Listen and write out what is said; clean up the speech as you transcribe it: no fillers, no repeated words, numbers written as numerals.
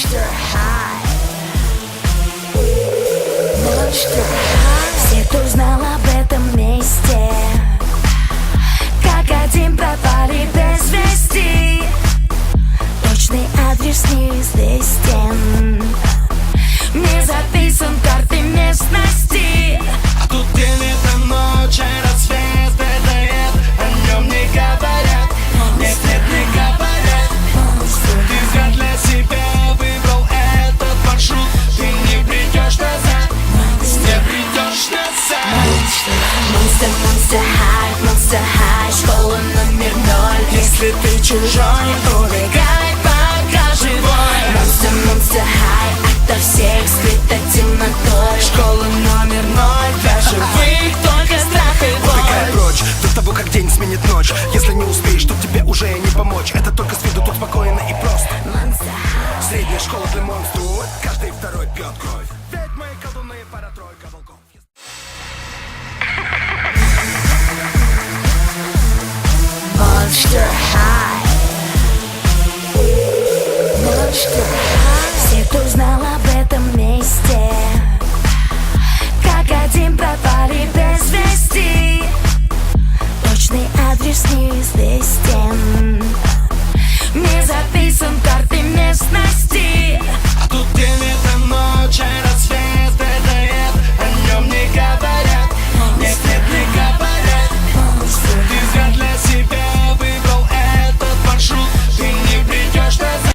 Monster High. Monster High. Все, кто узнал об этом месте, как один пропали без вести. Точный адрес неизвестен, не записан карты местности. А тут день, это ночь, а рассвет, это нет. О нем не говорят, нет, не говорят. Ты взгляд для себя выбрал этот маршрут. Ты не придешь назад, не придешь назад. Monster, Monster High, Monster High, школа номер 0. Если ты чужой, убегай, пока живой. Monster, Monster High, ото всех скрыта темнотой. Школа номер 0, для живых только страх и боль. Убегай прочь, до того, как день сменит ночь. Если не успеешь, тут тебе уже не помочь. Это только с виду, тут спокойно и просто. Monster High. Средняя школа для монстров, каждый второй пьет кровь.